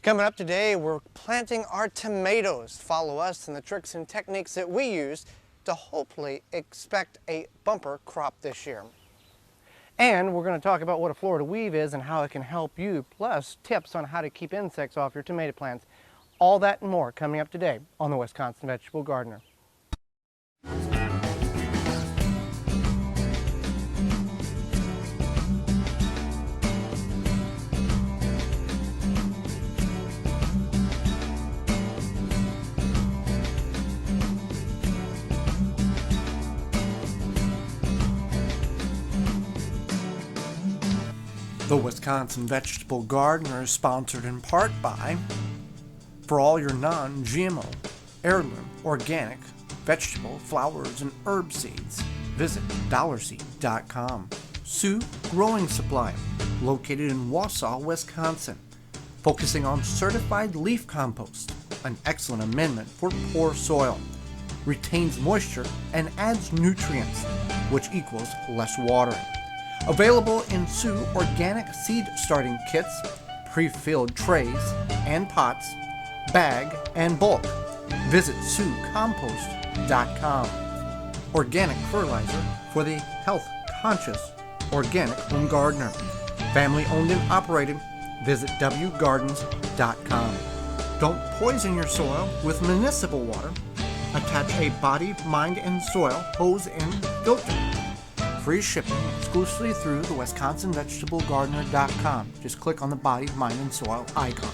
Coming up today, we're planting our tomatoes. Follow us and the tricks and techniques that we use to hopefully expect a bumper crop this year. And we're going to talk about what a Florida weave is and how it can help you, plus tips on how to keep insects off your tomato plants. All that and more coming up today on the Wisconsin Vegetable Gardener. The Wisconsin Vegetable Gardener is sponsored in part by, for all your non-GMO, heirloom, organic, vegetable, flowers, and herb seeds, visit dollarseed.com. Sioux Growing Supply, located in Wausau, Wisconsin, focusing on certified leaf compost, an excellent amendment for poor soil, retains moisture and adds nutrients, which equals less watering. Available in Sioux organic seed starting kits, pre-filled trays and pots, bag and bulk. Visit SiouxCompost.com. Organic fertilizer for the health-conscious organic home gardener. Family owned and operated. Visit thewiveggardener.com. Don't poison your soil with municipal water. Attach a body, mind, and soil hose and filter. Free shipping exclusively through the WisconsinVegetableGardener.com. Just click on the body, mind, and soil icon.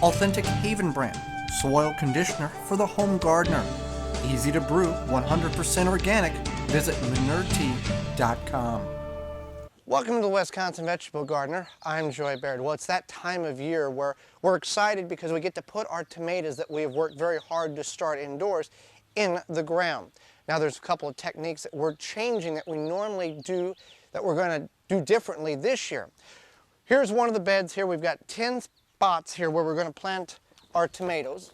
Authentic Haven brand soil conditioner for the home gardener. Easy to brew, 100% organic. Visit ManureTea.com. Welcome to the Wisconsin Vegetable Gardener. I'm Joy Baird. Well, it's that time of year where we're excited because we get to put our tomatoes that we have worked very hard to start indoors in the ground. Now there's a couple of techniques that we're changing that we normally do that we're going to do differently this year. Here's one of the beds here. We've got 10 spots here where we're going to plant our tomatoes.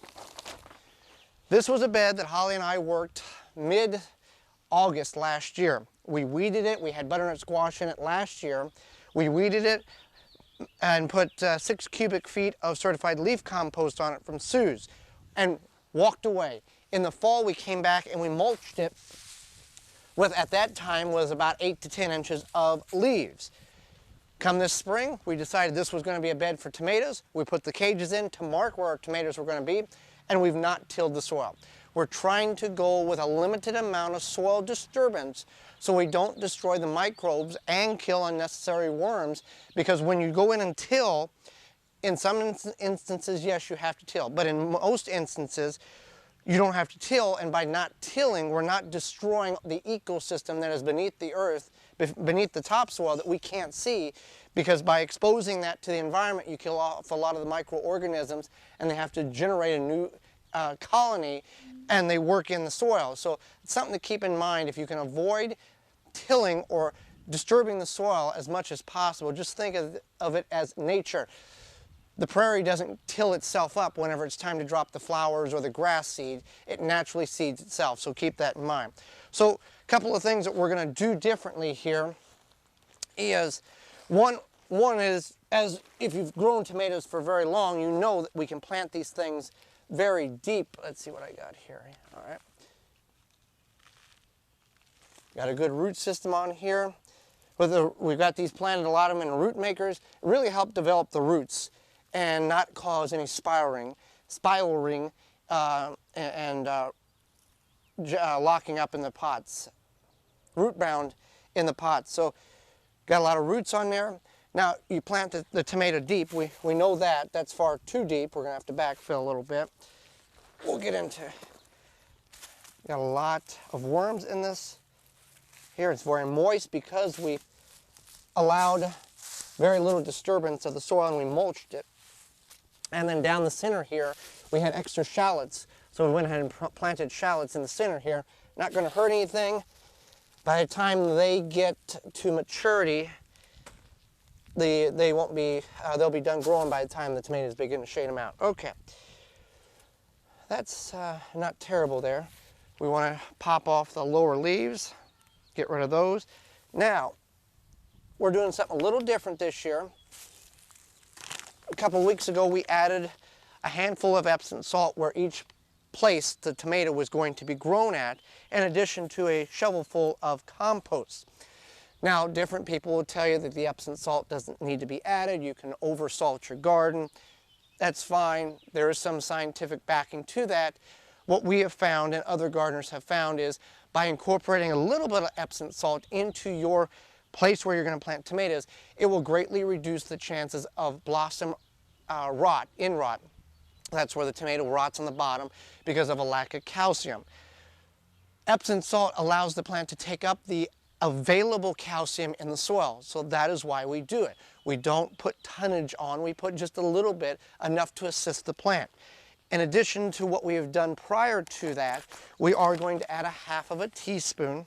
This was a bed that Holly and I worked mid-August last year. We weeded it. We had butternut squash in it last year. We weeded it and put 6 cubic feet of certified leaf compost on it from Sioux's and walked away. In the fall, we came back and we mulched it with, at that time, was about 8 to 10 inches of leaves. Come this spring, we decided this was going to be a bed for tomatoes. We put the cages in to mark where our tomatoes were going to be, and we've not tilled the soil. We're trying to go with a limited amount of soil disturbance so we don't destroy the microbes and kill unnecessary worms, because when you go in and till, in some instances, yes, you have to till, but in most instances, you don't have to till, and by not tilling, we're not destroying the ecosystem that is beneath the earth, beneath the topsoil that we can't see, because by exposing that to the environment, you kill off a lot of the microorganisms, and they have to generate a new colony, and they work in the soil. So it's something to keep in mind. If you can avoid tilling or disturbing the soil as much as possible, just think of it as nature. The prairie doesn't till itself up whenever it's time to drop the flowers or the grass seed. It naturally seeds itself, so keep that in mind. So a couple of things that we're going to do differently here is, one is, as if you've grown tomatoes for very long, you know that we can plant these things very deep. Let's see what I got here. All right. Got a good root system on here. We've got these planted, a lot of them in root makers. It really helped develop the roots and not cause any spiraling and locking up in the pots, root bound in the pots. So got a lot of roots on there. Now you plant the tomato deep. We know that. That's far too deep. We're gonna have to backfill a little bit. We'll get into, got a lot of worms in this. Here it's very moist because we allowed very little disturbance of the soil and we mulched it. And then down the center here, we had extra shallots. So we went ahead and planted shallots in the center here. Not going to hurt anything. By the time they get to maturity, they won't be, they'll be done growing by the time the tomatoes begin to shade them out. Okay. That's not terrible there. We want to pop off the lower leaves, get rid of those. Now, we're doing something a little different this year. A couple of weeks ago, we added a handful of Epsom salt where each place the tomato was going to be grown at, in addition to a shovelful of compost. Now, different people will tell you that the Epsom salt doesn't need to be added. You can oversalt your garden. That's fine. There is some scientific backing to that. What we have found and other gardeners have found is by incorporating a little bit of Epsom salt into your place where you're going to plant tomatoes, it will greatly reduce the chances of blossom rot. That's where the tomato rots on the bottom because of a lack of calcium. Epsom salt allows the plant to take up the available calcium in the soil, so that is why we do it. We don't put tonnage on, we put just a little bit, enough to assist the plant. In addition to what we have done prior to that, we are going to add a half of a tablespoon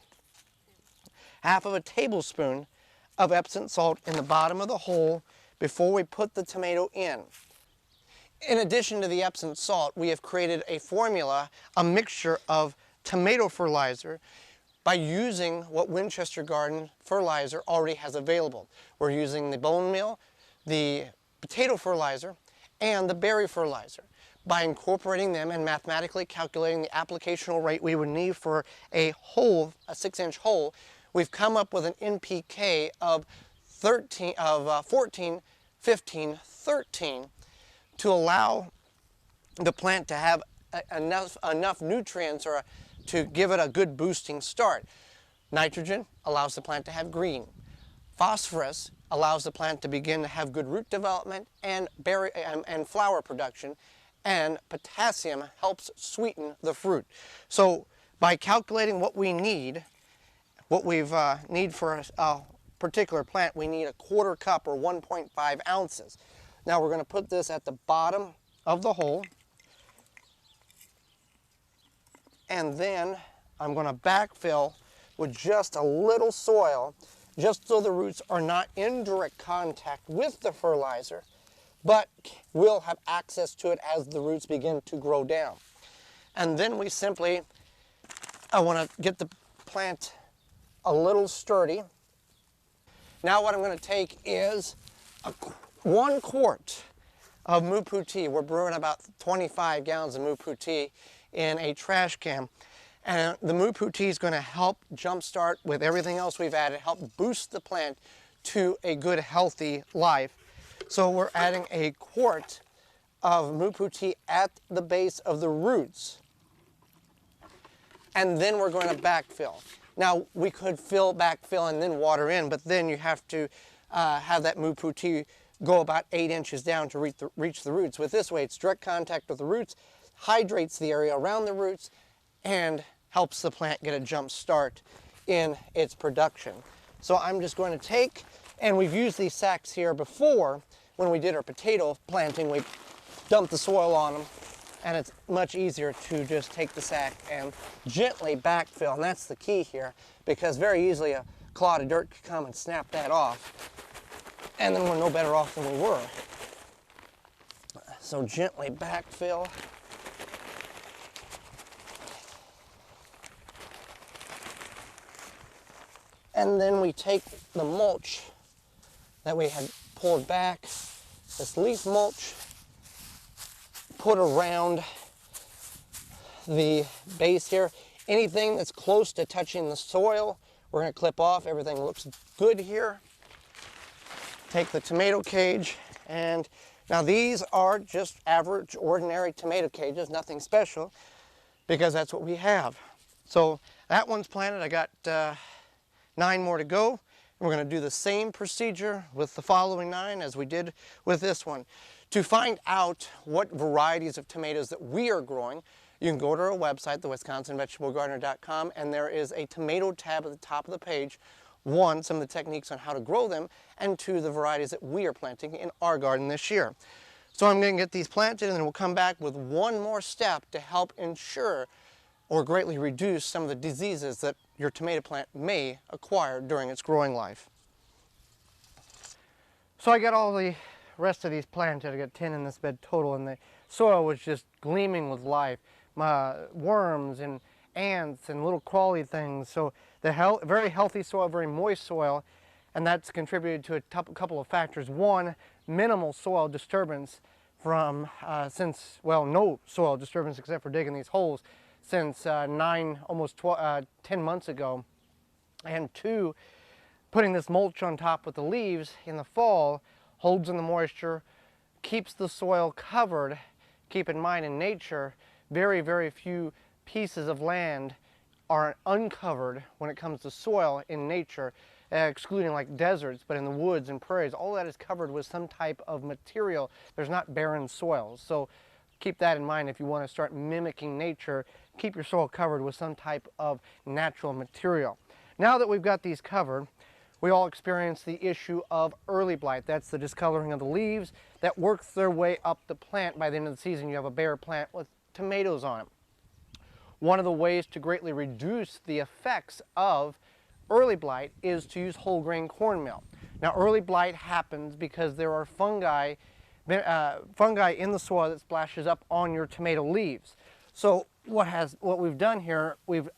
of Epsom salt in the bottom of the hole before we put the tomato in. In addition to the Epsom salt, we have created a formula, a mixture of tomato fertilizer by using what Winchester Garden fertilizer already has available. We're using the bone meal, the potato fertilizer, and the berry fertilizer. By incorporating them and mathematically calculating the applicational rate we would need for a 6-inch hole, we've come up with an NPK of 14, 15, 13 to allow the plant to have enough nutrients to give it a good boosting start. Nitrogen allows the plant to have green. Phosphorus allows the plant to begin to have good root development and flower production. And potassium helps sweeten the fruit. So by calculating what we need, need for a particular plant, we need a 1/4 cup or 1.5 ounces. Now we're going to put this at the bottom of the hole, and then I'm going to backfill with just a little soil, just so the roots are not in direct contact with the fertilizer, but will have access to it as the roots begin to grow down. And then we simply, I want to get the plant a little sturdy. Now what I'm going to take is 1 quart of Moo-Poo tea. We're brewing about 25 gallons of Moo-Poo tea in a trash can. And the Moo-Poo tea is going to help jumpstart with everything else we've added, help boost the plant to a good, healthy life. So we're adding a quart of Moo-Poo tea at the base of the roots. And then we're going to backfill. Now, we could backfill and then water in, but then you have to have that Moo-Poo tea go about 8 inches down to reach the roots. With this way, it's direct contact with the roots, hydrates the area around the roots, and helps the plant get a jump start in its production. So I'm just going to take, and we've used these sacks here before when we did our potato planting. We dumped the soil on them, and it's much easier to just take the sack and gently backfill. And that's the key here, because very easily a clod of dirt could come and snap that off, and then we're no better off than we were. So gently backfill. And then we take the mulch that we had pulled back, this leaf mulch, put around the base here. Anything that's close to touching the soil, we're going to clip off. Everything looks good here. Take the tomato cage, and now these are just average, ordinary tomato cages, nothing special, because that's what we have. So that one's planted. I got 9 more to go. We're going to do the same procedure with the following 9 as we did with this one. To find out what varieties of tomatoes that we are growing, you can go to our website, thewiveggardener.com, and there is a tomato tab at the top of the page. 1, some of the techniques on how to grow them, and 2, the varieties that we are planting in our garden this year. So I'm going to get these planted, and then we'll come back with one more step to help ensure or greatly reduce some of the diseases that your tomato plant may acquire during its growing life. So I got all the rest of these planted. I got 10 in this bed total, and the soil was just gleaming with life. Worms and ants and little crawly things. So the very healthy soil, very moist soil, and that's contributed to a couple of factors. 1, minimal soil disturbance from no soil disturbance except for digging these holes since 10 months ago. And 2, putting this mulch on top with the leaves in the fall holds in the moisture, keeps the soil covered. Keep in mind, in nature, very, very few pieces of land are uncovered when it comes to soil in nature, excluding like deserts, but in the woods and prairies, all that is covered with some type of material. There's not barren soils. So keep that in mind if you want to start mimicking nature. Keep your soil covered with some type of natural material. Now that we've got these covered, we all experience the issue of early blight. That's the discoloring of the leaves that works their way up the plant. By the end of the season, you have a bare plant with tomatoes on it. One of the ways to greatly reduce the effects of early blight is to use whole grain cornmeal. Now, early blight happens because there are fungi in the soil that splashes up on your tomato leaves. So what we've done here, we've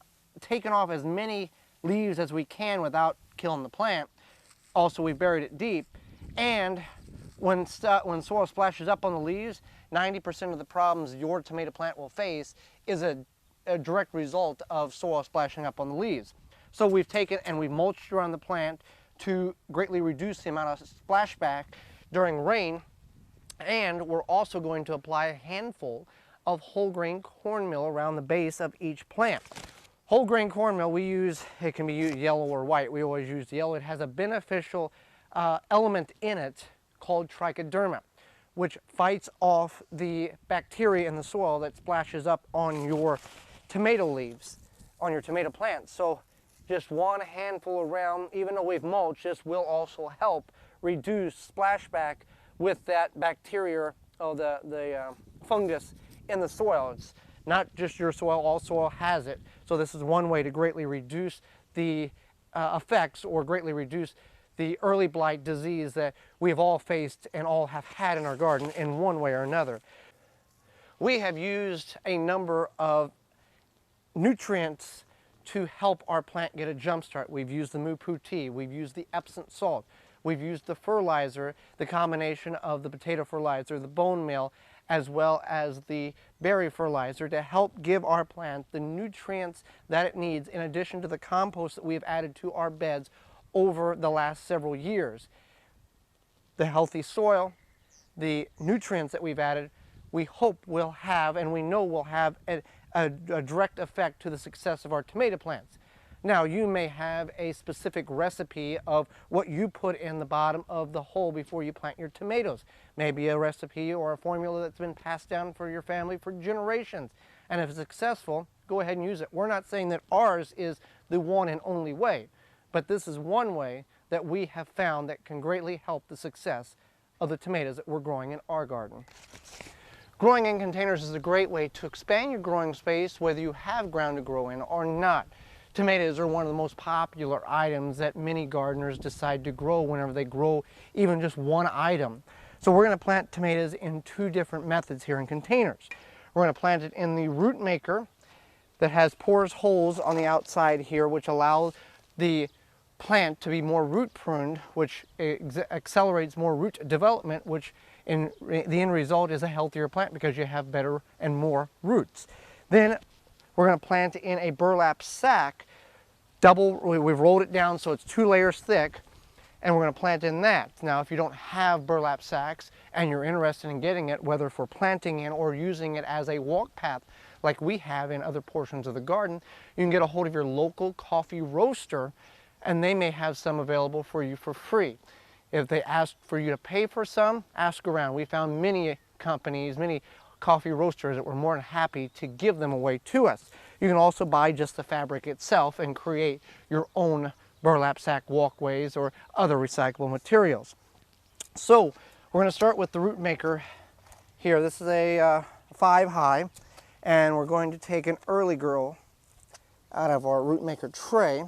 taken off as many leaves as we can without killing the plant. Also, we buried it deep, and when soil splashes up on the leaves, 90% of the problems your tomato plant will face is a direct result of soil splashing up on the leaves. So we've taken and we've mulched around the plant to greatly reduce the amount of splashback during rain, and we're also going to apply a handful of whole grain cornmeal around the base of each plant. Whole grain cornmeal we use, it can be used yellow or white. We always use yellow. It has a beneficial element in it called trichoderma, which fights off the bacteria in the soil that splashes up on your tomato leaves, on your tomato plants. So just one handful around, even though we've mulched, this will also help reduce splashback with that bacteria or the fungus in the soil. It's not just your soil, all soil has it. So this is one way to greatly reduce the effects or greatly reduce the early blight disease that we have all faced and all have had in our garden in one way or another. We have used a number of nutrients to help our plant get a jump start. We've used the Moo-Poo tea, we've used the Epsom salt, we've used the fertilizer, the combination of the potato fertilizer, the bone meal, as well as the berry fertilizer to help give our plant the nutrients that it needs, in addition to the compost that we have added to our beds over the last several years. The healthy soil, the nutrients that we've added, we hope will have, and we know will have, a direct effect to the success of our tomato plants. Now, you may have a specific recipe of what you put in the bottom of the hole before you plant your tomatoes. Maybe a recipe or a formula that's been passed down for your family for generations. And if it's successful, go ahead and use it. We're not saying that ours is the one and only way, but this is one way that we have found that can greatly help the success of the tomatoes that we're growing in our garden. Growing in containers is a great way to expand your growing space, whether you have ground to grow in or not. Tomatoes are one of the most popular items that many gardeners decide to grow whenever they grow even just one item. So we're going to plant tomatoes in 2 different methods here in containers. We're going to plant it in the root maker that has porous holes on the outside here, which allow the plant to be more root pruned, which accelerates more root development, which in the end result is a healthier plant because you have better and more roots. Then we're going to plant in a burlap sack, we've rolled it down so it's 2 layers thick, and we're going to plant in that. Now, if you don't have burlap sacks and you're interested in getting it, whether for planting in or using it as a walk path like we have in other portions of the garden, you can get a hold of your local coffee roaster, and they may have some available for you for free. If they ask for you to pay for some, ask around. We found many companies, many coffee roasters that were more than happy to give them away to us. You can also buy just the fabric itself and create your own burlap sack walkways or other recyclable materials. So we're going to start with the root maker here. This is a 5 high, and we're going to take an early girl out of our root maker tray.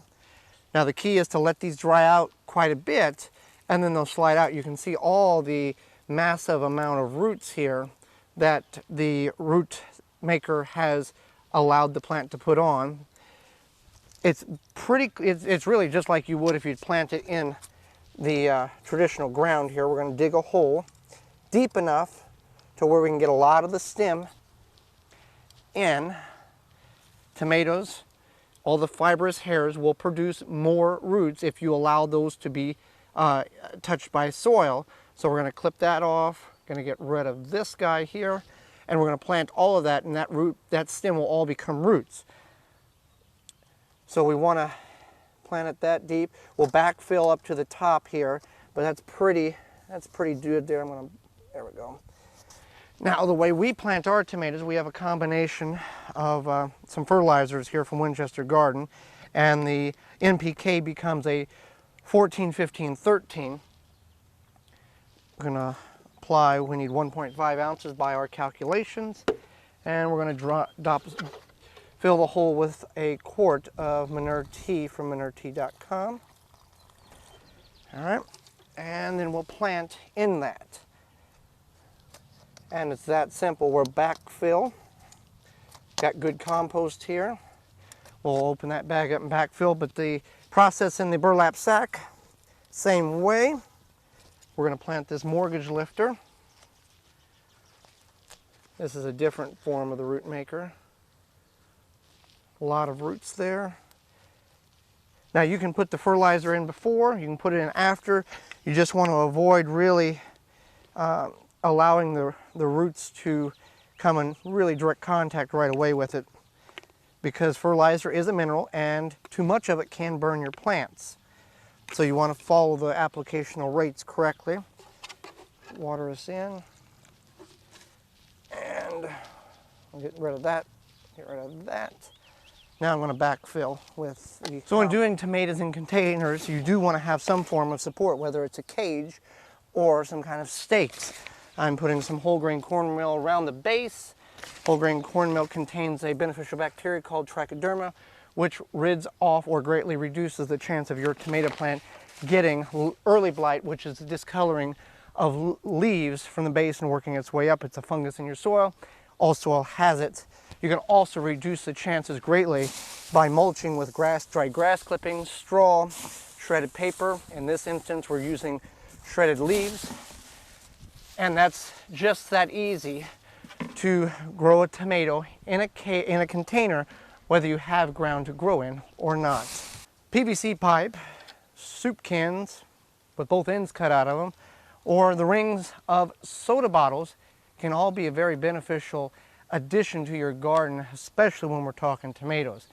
Now the key is to let these dry out quite a bit, and then they'll slide out. You can see all the massive amount of roots here that the root maker has allowed the plant to put on. It's really just like you would if you'd plant it in the traditional ground here. We're going to dig a hole deep enough to where we can get a lot of the stem in. Tomatoes, all the fibrous hairs will produce more roots if you allow those to be touched by soil. So we're going to clip that off, going to get rid of this guy here, and we're going to plant all of that, and that stem will all become roots. So we want to plant it that deep. We'll backfill up to the top here, but that's pretty good there. There we go. Now, the way we plant our tomatoes, we have a combination of some fertilizers here from Winchester Garden, and the NPK becomes a 14, 15, 13. We're going to apply, we need 1.5 ounces by our calculations, and we're going to fill the hole with a quart of Manure Tea from manuretea.com. All right, and then we'll plant in that. And it's that simple. We're backfill. Got good compost here. We'll open that bag up and backfill, but the process in the burlap sack, same way. We're going to plant this mortgage lifter. This is a different form of the root maker. A lot of roots there. Now you can put the fertilizer in before, you can put it in after. You just want to avoid really allowing the roots to come in really direct contact right away with it, because fertilizer is a mineral and too much of it can burn your plants. So you want to follow the applicational rates correctly. Water this in, and I'll get rid of that, get rid of that. Now I'm going to backfill with the... So when doing tomatoes in containers, you do want to have some form of support, whether it's a cage or some kind of stakes. I'm putting some whole grain cornmeal around the base. Whole grain cornmeal contains a beneficial bacteria called trichoderma, which rids off or greatly reduces the chance of your tomato plant getting early blight, which is the discoloring of leaves from the base and working its way up. It's a fungus in your soil. All soil has it. You can also reduce the chances greatly by mulching with dried grass clippings, straw, shredded paper. In this instance, we're using shredded leaves. And that's just that easy to grow a tomato in a container, whether you have ground to grow in or not. PVC pipe, soup cans with both ends cut out of them, or the rings of soda bottles can all be a very beneficial addition to your garden, especially when we're talking tomatoes.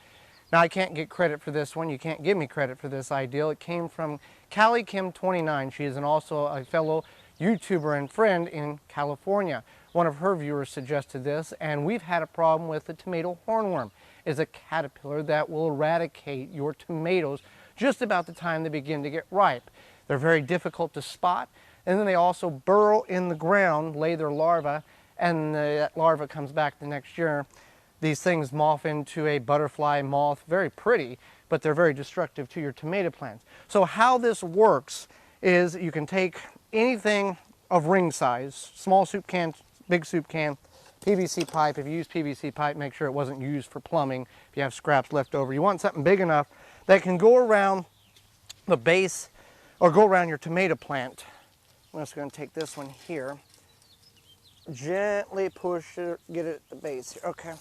Now, I can't get credit for this one. You can't give me credit for this ideal. It came from Callie Kim 29. She is also a fellow YouTuber and friend in California. One of her viewers suggested this, and we've had a problem with the tomato hornworm. It's a caterpillar that will eradicate your tomatoes just about the time they begin to get ripe. They're very difficult to spot, and then they also burrow in the ground, lay their larvae, and that larva comes back the next year. These things morph into a butterfly moth, very pretty, but they're very destructive to your tomato plants. So how this works is you can take anything of ring size, small soup can, big soup can, PVC pipe. If you use PVC pipe, make sure it wasn't used for plumbing. If you have scraps left over, you want something big enough that can go around the base or go around your tomato plant. I'm just going to take this one here, gently push it, get it at the base here. Okay.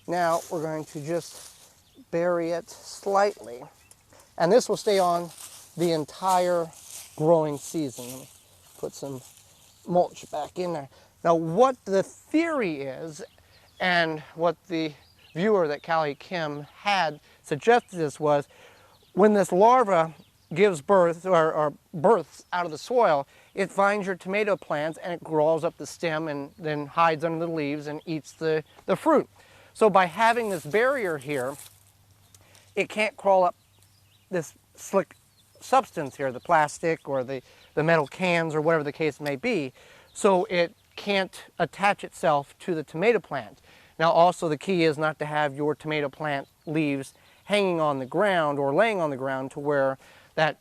Now we're going to just bury it slightly, and this will stay on the entire growing season. Let me put some mulch back in there. Now, what the theory is, and what the viewer that Callie Kim had suggested this was, when this larva gives birth or births out of the soil, it finds your tomato plants and it crawls up the stem and then hides under the leaves and eats the fruit. So by having this barrier here, it can't crawl up this slick substance here, the plastic or the metal cans or whatever the case may be, so it can't attach itself to the tomato plant. Now also the key is not to have your tomato plant leaves hanging on the ground or laying on the ground to where that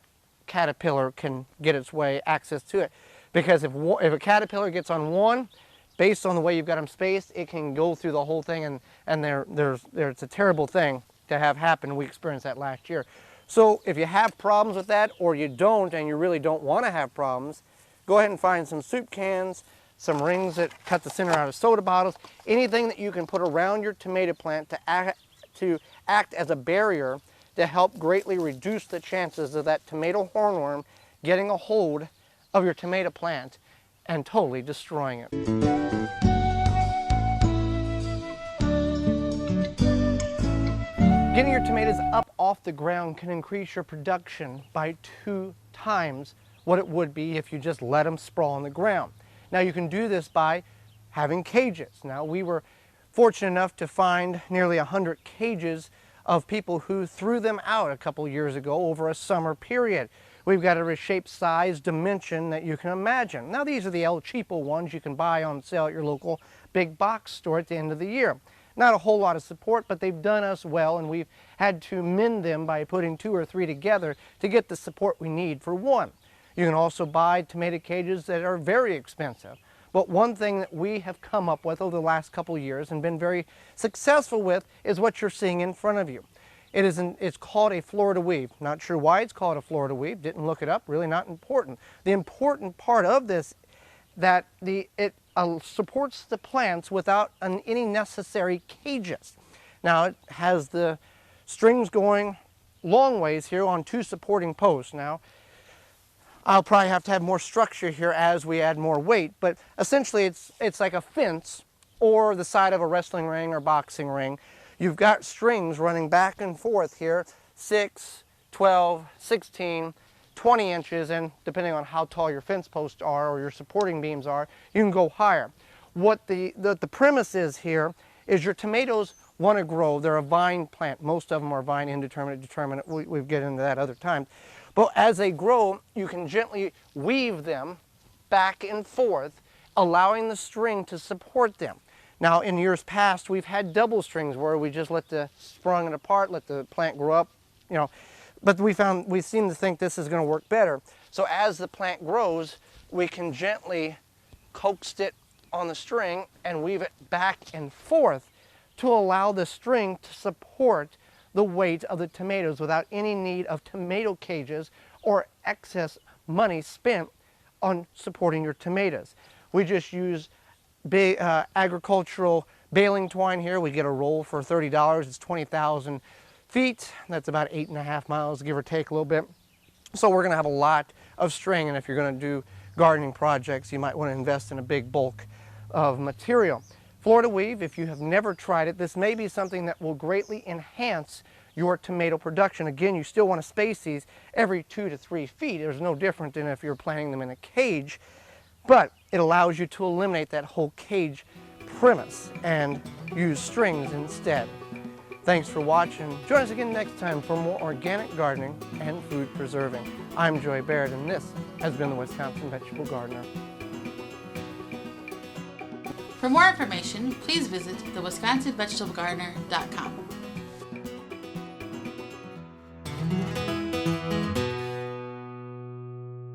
caterpillar can get its way access to it. Because if a caterpillar gets on one, based on the way you've got them spaced, it can go through the whole thing, and it's a terrible thing to have happen. We experienced that last year. So if you have problems with that, or you don't, and you really don't want to have problems, go ahead and find some soup cans, some rings that cut the center out of soda bottles, anything that you can put around your tomato plant to act as a barrier to help greatly reduce the chances of that tomato hornworm getting a hold of your tomato plant and totally destroying it. Getting your tomatoes up off the ground can increase your production by 2 times what it would be if you just let them sprawl on the ground. Now you can do this by having cages. Now we were fortunate enough to find nearly 100 cages of people who threw them out a couple years ago over a summer period. We've got every shape, size, dimension that you can imagine. Now these are the El Cheapo ones you can buy on sale at your local big box store at the end of the year. Not a whole lot of support, but they've done us well, and we've had to mend them by putting 2 or 3 together to get the support we need for one. You can also buy tomato cages that are very expensive. But one thing that we have come up with over the last couple of years and been very successful with is what you're seeing in front of you. It's called a Florida weave. Not sure why it's called a Florida weave. Didn't look it up. Really not important. The important part of this that it supports the plants without any necessary cages. Now it has the strings going long ways here on 2 supporting posts. Now I'll probably have to have more structure here as we add more weight, but essentially it's like a fence or the side of a wrestling ring or boxing ring. You've got strings running back and forth here, 6, 12, 16, 20 inches, and depending on how tall your fence posts are or your supporting beams are, you can go higher. What the premise is here is your tomatoes want to grow. They're a vine plant. Most of them are vine indeterminate, determinate. We'll get into that other time. But as they grow, you can gently weave them back and forth, allowing the string to support them. Now, in years past, we've had double strings where we just sprung it apart, let the plant grow up, you know. But we seem to think this is going to work better. So as the plant grows, we can gently coax it on the string and weave it back and forth to allow the string to support the weight of the tomatoes without any need of tomato cages or excess money spent on supporting your tomatoes. We just use big agricultural baling twine here. We get a roll for $30. It's 20,000 feet. That's about 8.5 miles, give or take a little bit. So we're going to have a lot of string, and if you're going to do gardening projects, you might want to invest in a big bulk of material. Florida weave, if you have never tried it, this may be something that will greatly enhance your tomato production. Again, you still want to space these every 2 to 3 feet. There's no different than if you're planting them in a cage, but it allows you to eliminate that whole cage premise and use strings instead. Thanks for watching. Join us again next time for more organic gardening and food preserving. I'm Joy Baird, and this has been the Wisconsin Vegetable Gardener. For more information, please visit thewisconsinvegetablegardener.com.